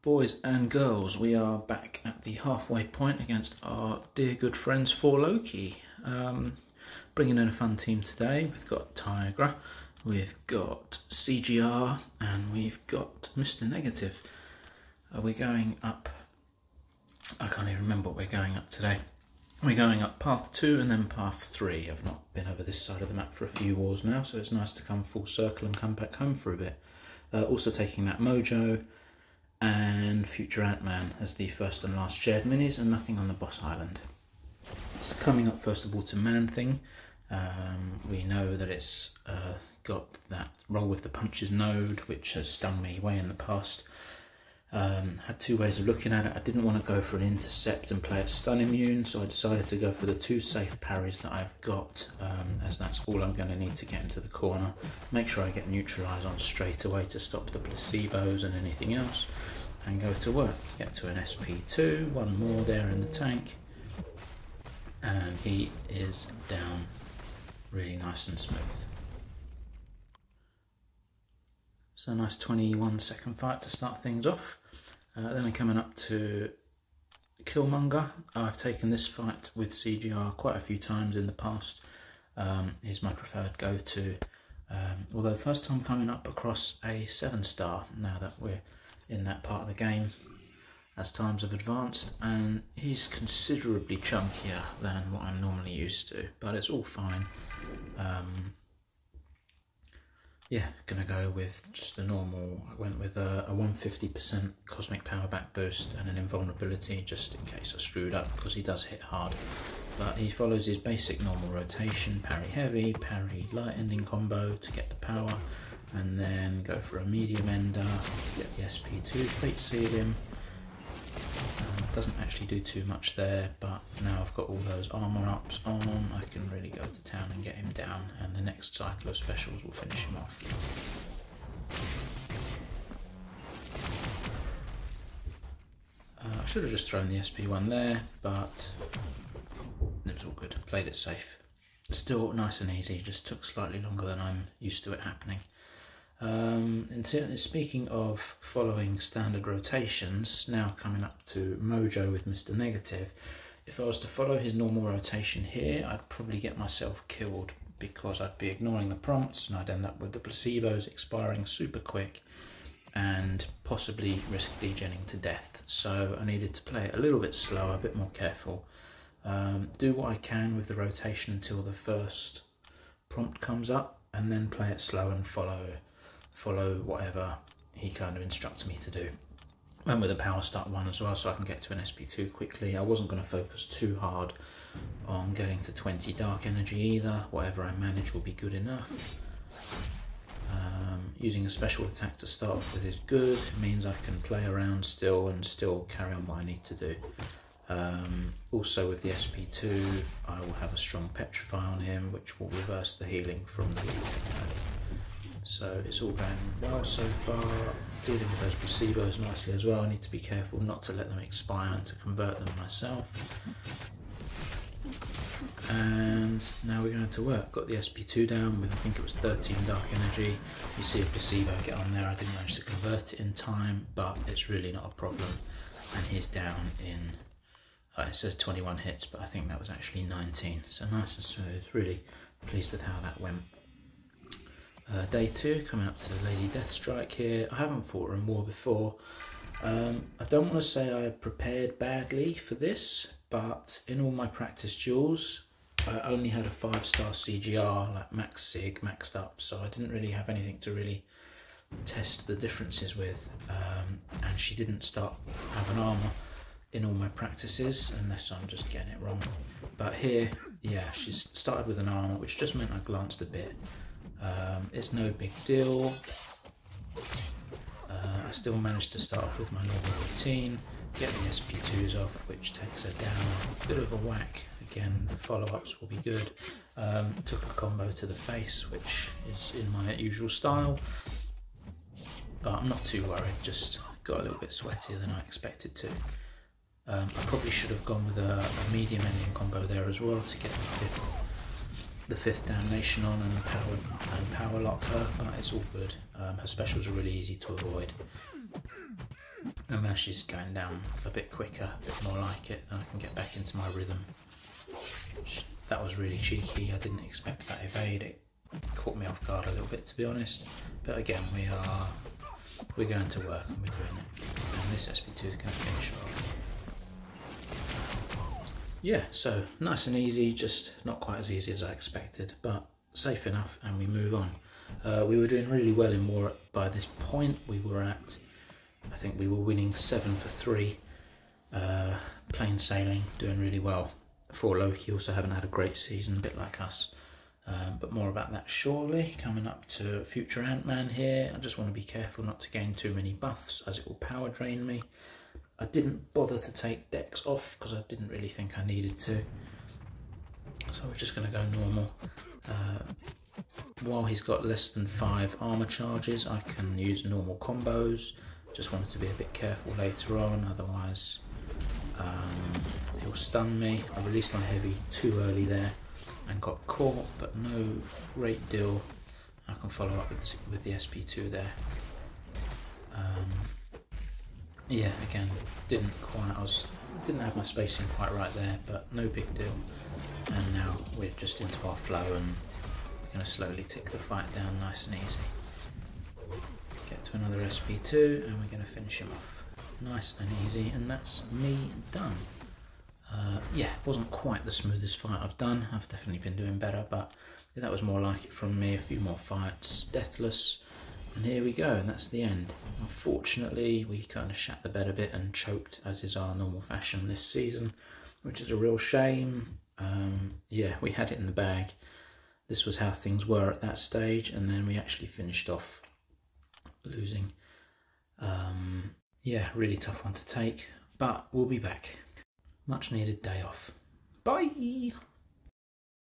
Boys and girls, we are back at the halfway point against our dear good friends for Loki. Bringing in a fun team today. We've got Tigra, we've got CGR, and we've got Mr. Negative. We're going up, I can't even remember what we're going up today. We're going up path 2 and then path 3. I've not been over this side of the map for a few wars now, so it's nice to come full circle and come back home for a bit. Also taking that mojo and future Ant-Man as the first and last shared minis, and nothing on the boss island. So coming up first of all to manthing, we know that it's got that roll with the punches node, which has stung me way in the past. Had two ways of looking at it. I didn't want to go for an intercept and play it stun immune, so I decided to go for the two safe parries that I've got, as that's all I'm going to need to get into the corner. Make sure I get neutralised on straight away to stop the placebos and anything else, and go to work. Get to an SP2, one more there in the tank, and he is down really nice and smooth. So a nice 21-second fight to start things off. Then we're coming up to Killmonger. I've taken this fight with CGR quite a few times in the past. He's my preferred go-to. Although first time coming up across a 7-star now that we're in that part of the game as times have advanced, and he's considerably chunkier than what I'm normally used to, but it's all fine. Yeah, gonna go with just the normal. I went with a 150% cosmic power back boost and an invulnerability just in case I screwed up, because he does hit hard. But he follows his basic normal rotation, parry heavy, parry light ending combo to get the power, and then go for a medium ender, get the SP2, plate seal him. Doesn't actually do too much there, but now I've got all those armour ups on, I can really go to town and get him down, and the next cycle of specials will finish him off. I should have just thrown the SP1 there, but it was all good. Played it safe. Still nice and easy, just took slightly longer than I'm used to it happening. And speaking of following standard rotations, now coming up to Mojo with Mr. Negative. If I was to follow his normal rotation here, I'd probably get myself killed, because I'd be ignoring the prompts and I'd end up with the placebos expiring super quick and possibly risk degenning to death. So I needed to play it a little bit slower, a bit more careful. Do what I can with the rotation until the first prompt comes up, and then play it slow and follow whatever he kind of instructs me to do. Went with a power start 1 as well, so I can get to an SP2 quickly. I wasn't going to focus too hard on getting to 20 dark energy either. Whatever I manage will be good enough. Using a special attack to start off with is good. It means I can play around still and still carry on what I need to do. Also with the SP2, I will have a strong petrify on him, which will reverse the healing from the So it's all going well so far. Dealing with those placebos nicely as well. I need to be careful not to let them expire and to convert them myself. And now we're going to work. Got the SP2 down with, I think it was 13 dark energy. You see a placebo get on there. I didn't manage to convert it in time, but it's really not a problem. And he's down in, it says 21 hits, but I think that was actually 19. So nice and smooth. Really pleased with how that went. Day 2, coming up to Lady Deathstrike here. I haven't fought her in war before. I don't want to say I prepared badly for this, but in all my practice duels, I only had a 5-star CGR, like max sig, maxed up, so I didn't really have anything to really test the differences with. And she didn't have an armour in all my practices, unless I'm just getting it wrong. But here, yeah, she's started with an armour, which just meant I glanced a bit. It's no big deal. I still managed to start off with my normal routine, get the SP2s off, which takes her down. A bit of a whack. Again, the follow-ups will be good. Took a combo to the face, which is in my usual style. But I'm not too worried, just got a little bit sweatier than I expected to. I probably should have gone with a medium ending combo there as well to get the fifth damnation on and power lock her, but it's all good. Her specials are really easy to avoid. And now she's going down a bit quicker, a bit more like it, then I can get back into my rhythm. That was really cheeky, I didn't expect that evade. It caught me off guard a little bit, to be honest. But again, we're going to work and we're doing it. And this SP2 is going to finish off. Yeah, so nice and easy, just not quite as easy as I expected, but safe enough, and we move on. We were doing really well in war by this point. We were at, I think we were winning 7 for 3, plain sailing, doing really well. For Loki also haven't had a great season, a bit like us. But more about that shortly. Coming up to future Ant-Man here. I just want to be careful not to gain too many buffs as it will power drain me. I didn't bother to take Dex off because I didn't really think I needed to. So we're just going to go normal. While he's got less than 5 armor charges, I can use normal combos. Just wanted to be a bit careful later on, otherwise he'll stun me. I released my heavy too early there and got caught, but no great deal. I can follow up with the SP2 there. Yeah, again, didn't have my spacing quite right there, but no big deal. And now we're just into our flow, and we're going to slowly tick the fight down nice and easy. Get to another SP2, and we're going to finish him off. Nice and easy, and that's me done. Yeah, wasn't quite the smoothest fight I've done. I've definitely been doing better, but that was more like it from me. A few more fights, deathless, and here we go, and that's the end. Unfortunately, we kind of shat the bed a bit and choked, as is our normal fashion this season, which is a real shame. Yeah, we had it in the bag. This was how things were at that stage, and then we actually finished off losing. Yeah, really tough one to take, but we'll be back. Much needed day off. Bye!